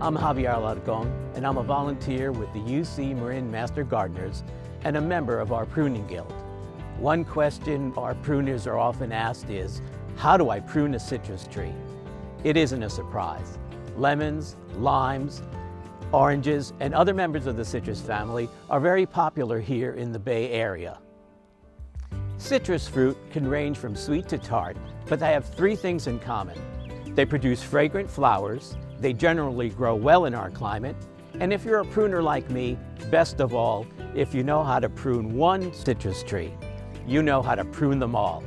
I'm Javier Alarcon, and I'm a volunteer with the UC Marin Master Gardeners and a member of our Pruning Guild. One question our pruners are often asked is, how do I prune a citrus tree? It isn't a surprise. Lemons, limes, oranges, and other members of the citrus family are very popular here in the Bay Area. Citrus fruit can range from sweet to tart, but they have three things in common. They produce fragrant flowers, they generally grow well in our climate, and if you're a pruner like me, best of all, if you know how to prune one citrus tree, you know how to prune them all.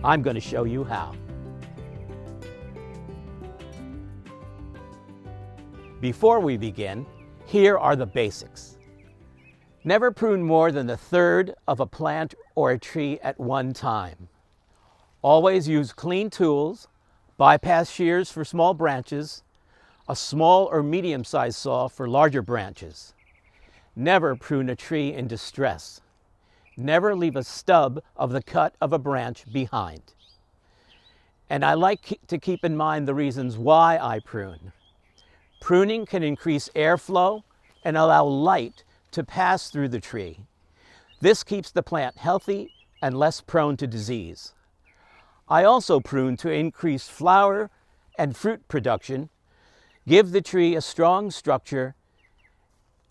I'm going to show you how. Before we begin, here are the basics. Never prune more than a third of a plant or a tree at one time. Always use clean tools, bypass shears for small branches, a small or medium-sized saw for larger branches. Never prune a tree in distress. Never leave a stub of the cut of a branch behind. And I like to keep in mind the reasons why I prune. Pruning can increase airflow and allow light to pass through the tree. This keeps the plant healthy and less prone to disease. I also prune to increase flower and fruit production, give the tree a strong structure,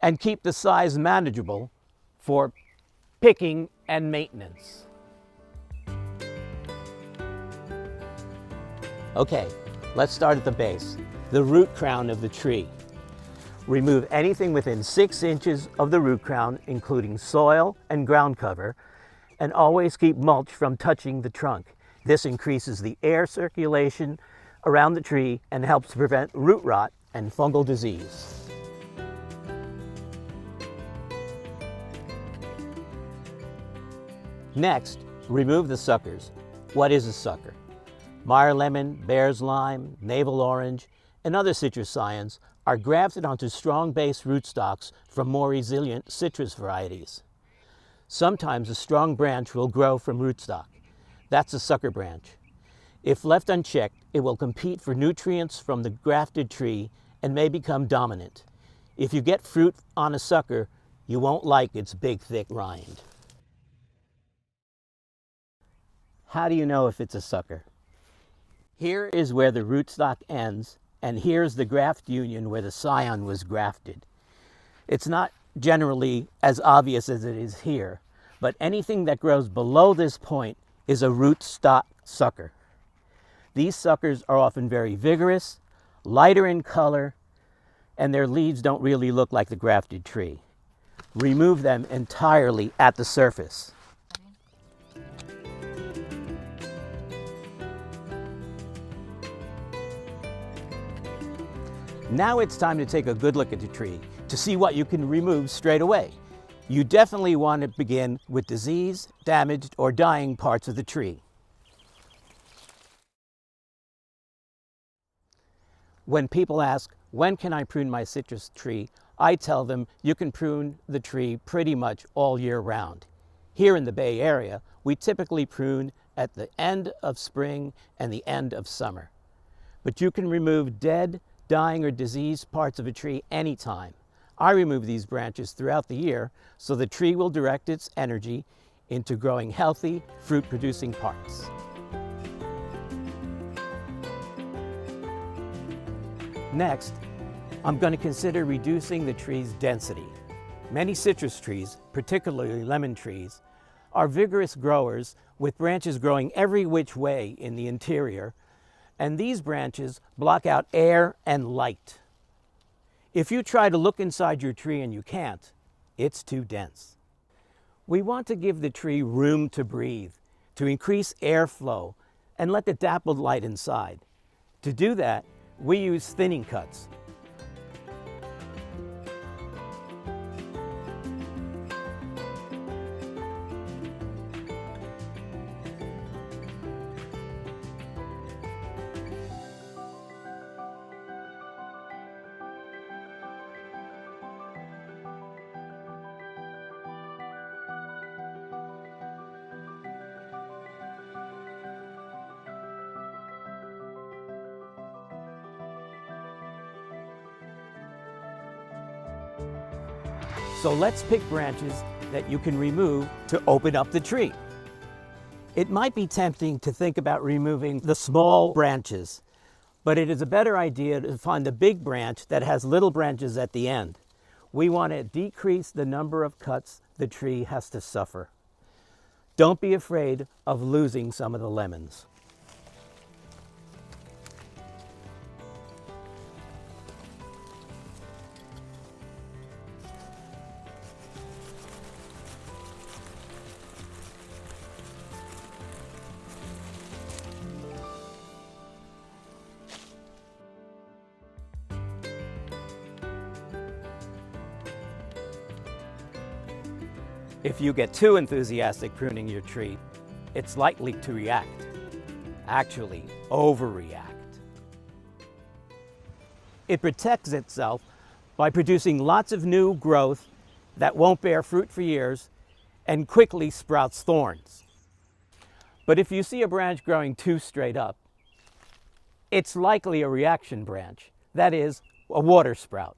and keep the size manageable for picking and maintenance. Okay, let's start at the base, the root crown of the tree. Remove anything within 6 inches of the root crown, including soil and ground cover, and always keep mulch from touching the trunk. This increases the air circulation around the tree and helps prevent root rot and fungal disease. Next, remove the suckers. What is a sucker? Meyer lemon, bear's lime, navel orange, and other citrus scions are grafted onto strong base rootstocks from more resilient citrus varieties. Sometimes a strong branch will grow from rootstock. That's a sucker branch. If left unchecked, it will compete for nutrients from the grafted tree and may become dominant. If you get fruit on a sucker, you won't like its big, thick rind. How do you know if it's a sucker? Here is where the rootstock ends, and here's the graft union where the scion was grafted. It's not generally as obvious as it is here, but anything that grows below this point is a rootstock sucker. These suckers are often very vigorous, lighter in color, and their leaves don't really look like the grafted tree. Remove them entirely at the surface. Now it's time to take a good look at the tree to see what you can remove straight away. You definitely want to begin with diseased, damaged, or dying parts of the tree. When people ask, when can I prune my citrus tree? I tell them you can prune the tree pretty much all year round. Here in the Bay Area, we typically prune at the end of spring and the end of summer. But you can remove dead, dying, or diseased parts of a tree anytime. I remove these branches throughout the year so the tree will direct its energy into growing healthy, fruit-producing parts. Next, I'm going to consider reducing the tree's density. Many citrus trees, particularly lemon trees, are vigorous growers with branches growing every which way in the interior, and these branches block out air and light. If you try to look inside your tree and you can't, it's too dense. We want to give the tree room to breathe, to increase airflow, and let the dappled light inside. To do that, we use thinning cuts. So let's pick branches that you can remove to open up the tree. It might be tempting to think about removing the small branches, but it is a better idea to find the big branch that has little branches at the end. We want to decrease the number of cuts the tree has to suffer. Don't be afraid of losing some of the lemons. If you get too enthusiastic pruning your tree, it's likely to react. Actually, overreact. It protects itself by producing lots of new growth that won't bear fruit for years and quickly sprouts thorns. But if you see a branch growing too straight up, it's likely a reaction branch, that is, a water sprout.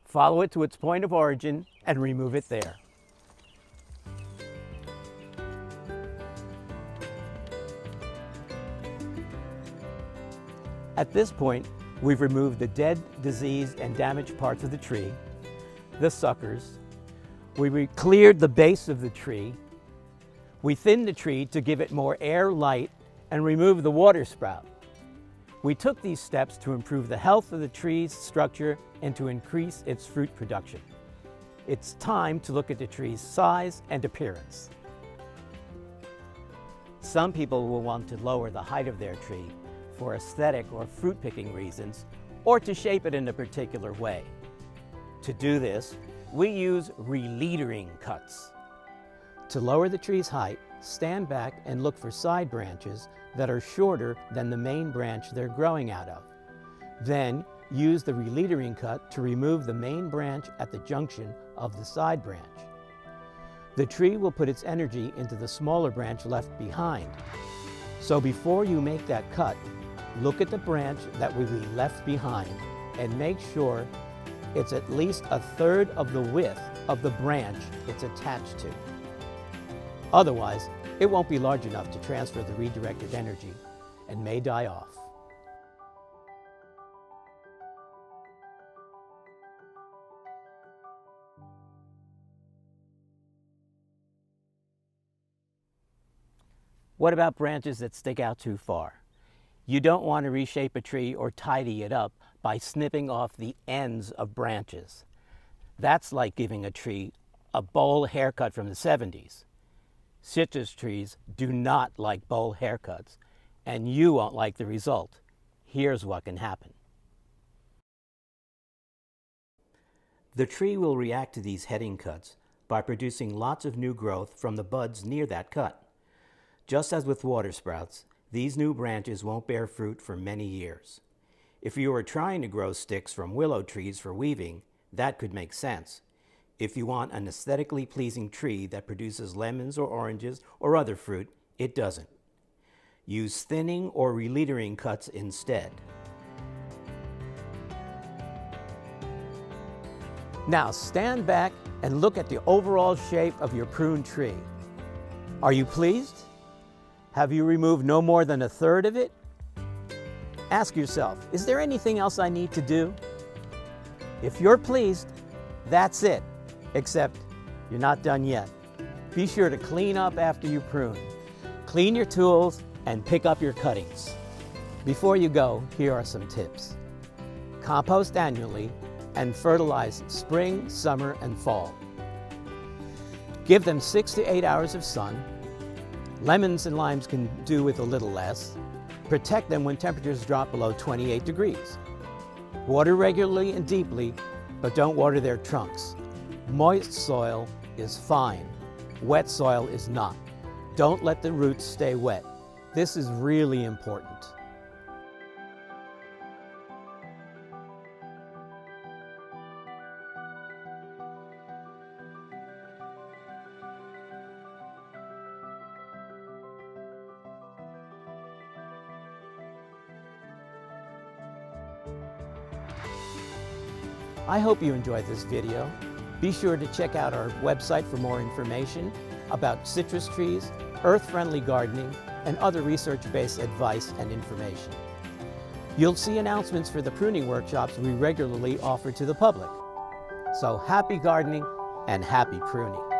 Follow it to its point of origin and remove it there. At this point, we've removed the dead, diseased, and damaged parts of the tree, the suckers. We cleared the base of the tree. We thinned the tree to give it more air, light, and remove the water sprout. We took these steps to improve the health of the tree's structure and to increase its fruit production. It's time to look at the tree's size and appearance. Some people will want to lower the height of their tree for aesthetic or fruit picking reasons, or to shape it in a particular way. To do this, we use releadering cuts. To lower the tree's height, stand back and look for side branches that are shorter than the main branch they're growing out of. Then use the releadering cut to remove the main branch at the junction of the side branch. The tree will put its energy into the smaller branch left behind. So before you make that cut, look at the branch that will be left behind and make sure it's at least a third of the width of the branch it's attached to. Otherwise, it won't be large enough to transfer the redirected energy and may die off. What about branches that stick out too far? You don't want to reshape a tree or tidy it up by snipping off the ends of branches. That's like giving a tree a bowl haircut from the 70s. Citrus trees do not like bowl haircuts, and you won't like the result. Here's what can happen. The tree will react to these heading cuts by producing lots of new growth from the buds near that cut. Just as with water sprouts, these new branches won't bear fruit for many years. If you are trying to grow sticks from willow trees for weaving, that could make sense. If you want an aesthetically pleasing tree that produces lemons or oranges or other fruit, it doesn't. Use thinning or releadering cuts instead. Now stand back and look at the overall shape of your pruned tree. Are you pleased? Have you removed no more than a third of it? Ask yourself, is there anything else I need to do? If you're pleased, that's it, except you're not done yet. Be sure to clean up after you prune. Clean your tools and pick up your cuttings. Before you go, here are some tips. Compost annually and fertilize spring, summer, and fall. Give them 6 to 8 hours of sun. Lemons and limes can do with a little less. Protect them when temperatures drop below 28 degrees. Water regularly and deeply, but don't water their trunks. Moist soil is fine. Wet soil is not. Don't let the roots stay wet. This is really important. I hope you enjoyed this video. Be sure to check out our website for more information about citrus trees, earth-friendly gardening, and other research-based advice and information. You'll see announcements for the pruning workshops we regularly offer to the public. So happy gardening and happy pruning.